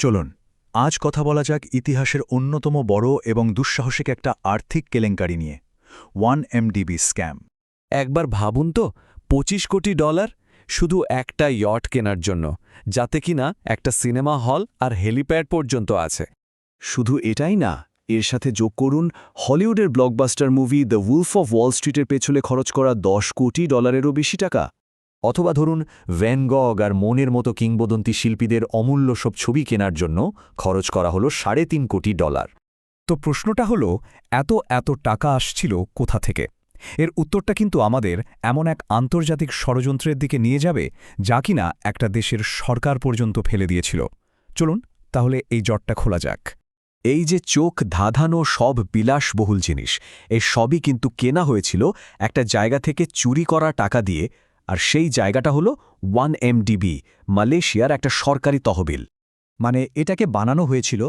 চলুন আজ কথা বলা যাক ইতিহাসের অন্যতম বড় এবং দুঃসাহসিক একটা আর্থিক কেলেঙ্কারি নিয়ে 1MDB স্ক্যাম। একবার ভাবুন তো, $25 কোটি শুধু একটা ইয়ট কেনার জন্য, যাতে কিনা একটা সিনেমা হল আর হেলিপ্যাড পর্যন্ত আছে। শুধু এটাই না, এর সাথে যোগ করুন হলিউডের blockbuster movie the Wolf of Wall স্ট্রিটের পেছনে খরচ করা $10 কোটিরও বেশি টাকা। অথবা ধরুন ভ্যান গগ আর মনের মতো কিংবদন্তি শিল্পীদের অমূল্য সব ছবি কেনার জন্য খরচ করা হলো $3.5 কোটি। তো প্রশ্নটা হলো, এত টাকা আসছিল কোথা থেকে? এর উত্তরটা কিন্তু আমাদের এমন এক আন্তর্জাতিক ষড়যন্ত্রের দিকে নিয়ে যাবে, যা কিনা একটা দেশের সরকার পর্যন্ত ফেলে দিয়েছিল। চলুন তাহলে এই জটটা খোলা যাক। এই যে চোখ ধাঁধানো সব বিলাসবহুল জিনিস, এই সবই কিন্তু কেনা হয়েছিল একটা জায়গা থেকে চুরি করা টাকা দিয়ে, আর সেই জায়গাটা হলো 1MDB, মালয়েশিয়ার একটা সরকারি তহবিল। মানে এটাকে বানানো হয়েছিল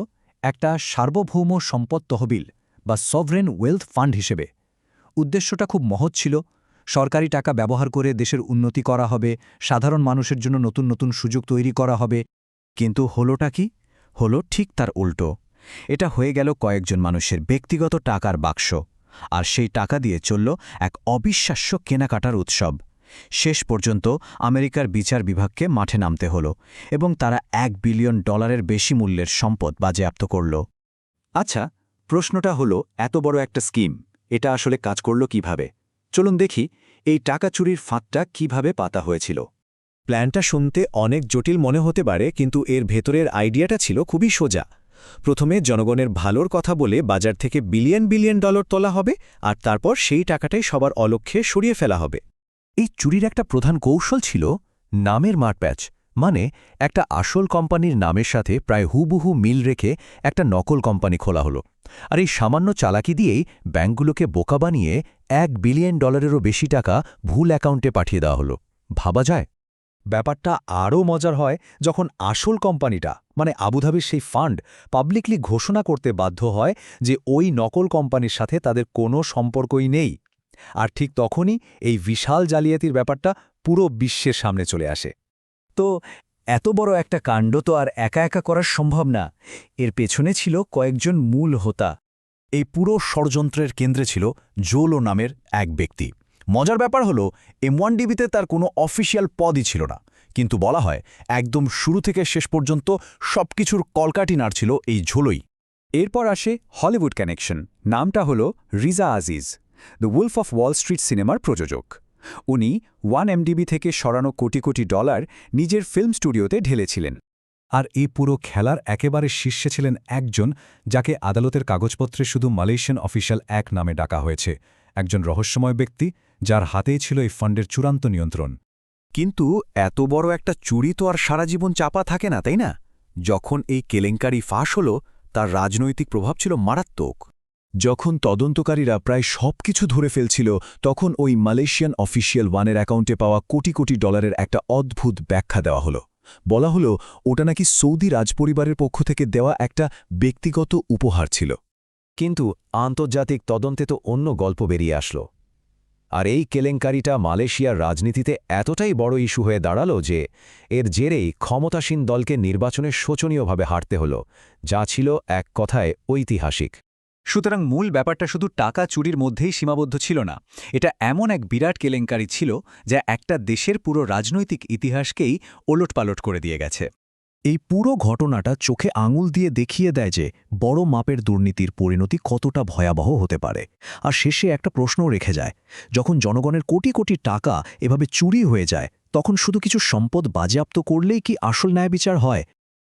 একটা সার্বভৌম সম্পদ তহবিল বা সভরেন ওয়েলথ ফান্ড হিসেবে। উদ্দেশ্যটা খুব মহৎ ছিল। সরকারি টাকা ব্যবহার করে দেশের উন্নতি করা হবে, সাধারণ মানুষের জন্য নতুন নতুন সুযোগ তৈরি করা হবে। কিন্তু হলোটা কি? হলো ঠিক তার উল্টো। এটা হয়ে গেল কয়েকজন মানুষের ব্যক্তিগত টাকার বাক্স, আর সেই টাকা দিয়ে চলল এক অবিশ্বাস্য কেনাকাটার উৎসব। শেষ পর্যন্ত আমেরিকার বিচার বিভাগকে মাঠে নামতে হল এবং তারা $1 বিলিয়ন বেশি মূল্যের সম্পদ বাজেয়াপ্ত করল। আচ্ছা, প্রশ্নটা হলো, এত বড় একটা স্কিম, এটা আসলে কাজ করল কিভাবে? চলুন দেখি এই টাকা চুরির ফাঁদটা কিভাবে পাতা হয়েছিল। প্ল্যানটা শুনতে অনেক জটিল মনে হতে পারে, কিন্তু এর ভেতরের আইডিয়াটা ছিল খুবই সোজা। প্রথমে জনগণের ভালোর কথা বলে বাজার থেকে বিলিয়ন ডলার তোলা হবে, আর তারপর সেই টাকাটাই সবার অলক্ষ্যে সরিয়ে ফেলা হবে। এই চুরির একটা প্রধান কৌশল ছিল নামের মারপ্যাচ। মানে একটা আসল কোম্পানির নামের সাথে প্রায় হুবহু মিল রেখে একটা নকল কোম্পানি খোলা হলো। আর এই সামান্য চালাকি দিয়েই ব্যাংকগুলোকে বোকা বানিয়ে $1 বিলিয়ন বেশি টাকা ভুল অ্যাকাউন্টে পাঠিয়ে দেওয়া হলো। ভাবা যায়? ব্যাপারটা আরও মজার হয় যখন আসল কোম্পানিটা, মানে আবুধাবির সেই ফান্ড, পাবলিকলি ঘোষণা করতে বাধ্য হয় যে ওই নকল কোম্পানির সাথে তাদের কোনো সম্পর্কই নেই। আর ঠিক তখনই এই বিশাল জালিয়াতির ব্যাপারটা পুরো বিশ্বের সামনে চলে আসে। তো এত বড় একটা কাণ্ড তো আর একা একা করা সম্ভব না। এর পেছনে ছিল কয়েকজন মূল হোতা। এই পুরো ষড়যন্ত্রের কেন্দ্রে ছিল জোলো নামের এক ব্যক্তি। মজার ব্যাপার হলো, M1DBতে তার কোনো অফিসিয়াল পদই ছিল না, কিন্তু বলা হয় একদম শুরু থেকে শেষ পর্যন্ত সবকিছুর কলকাঠি নাড়ছিল এই ঝোলোই। এরপর আসে হলিউড কানেকশন। নামটা হলো Reza Aziz, the Wolf of Wall Street সিনেমার প্রযোজক। উনি 1MDB থেকে সরানো কোটি কোটি ডলার নিজের ফিল্ম স্টুডিওতে ঢেলেছিলেন। আর এই পুরো খেলার একেবারে শীর্ষে ছিলেন একজন, যাকে আদালতের কাগজপত্রে শুধু মালয়েশিয়ান অফিশিয়াল এক নামে ডাকা হয়েছে। একজন রহস্যময় ব্যক্তি, যার হাতেই ছিল এই ফান্ডের চূড়ান্ত নিয়ন্ত্রণ। কিন্তু এত বড় একটা চুরি তো আর সারা জীবন চাপা থাকে না, তাই না? যখন এই কেলেঙ্কারি ফাঁস হল, তার রাজনৈতিক প্রভাব ছিল মারাত্মক। যখন তদন্তকারীরা প্রায় সবকিছু ধরে ফেলছিল, তখন ওই মালয়েশিয়ান অফিসিয়াল ওয়ানের অ্যাকাউন্টে পাওয়া কোটি কোটি ডলারের একটা অদ্ভুত ব্যাখ্যা দেওয়া হলো। বলা হলো ওটা নাকি সৌদি রাজপরিবারের পক্ষ থেকে দেওয়া একটা ব্যক্তিগত উপহার ছিল। কিন্তু আন্তর্জাতিক তদন্তে তো অন্য গল্প বেরিয়ে আসলো। আর এই কেলেঙ্কারিটা মালয়েশিয়ার রাজনীতিতে এতটাই বড় ইস্যু হয়ে দাঁড়ালো যে এর জেরেই ক্ষমতাসীন দলকে নির্বাচনে শোচনীয়ভাবে হারতে হলো, যা ছিল এক কথায় ঐতিহাসিক। সুতরাং মূল ব্যাপারটা শুধু টাকা চুরির মধ্যেই সীমাবদ্ধ ছিল না। এটা এমন এক বিরাট কেলেঙ্কারি ছিল যা একটা দেশের পুরো রাজনৈতিক ইতিহাসকেই ওলটপালট করে দিয়ে গেছে। এই পুরো ঘটনাটা চোখে আঙুল দিয়ে দেখিয়ে দেয় যে বড় মাপের দুর্নীতির পরিণতি কতটা ভয়াবহ হতে পারে। আর শেষে একটা প্রশ্নও রেখে যায়, যখন জনগণের কোটি কোটি টাকা এভাবে চুরি হয়ে যায়, তখন শুধু কিছু সম্পদ বাজেয়াপ্ত করলেই কি আসল ন্যায় বিচার হয়?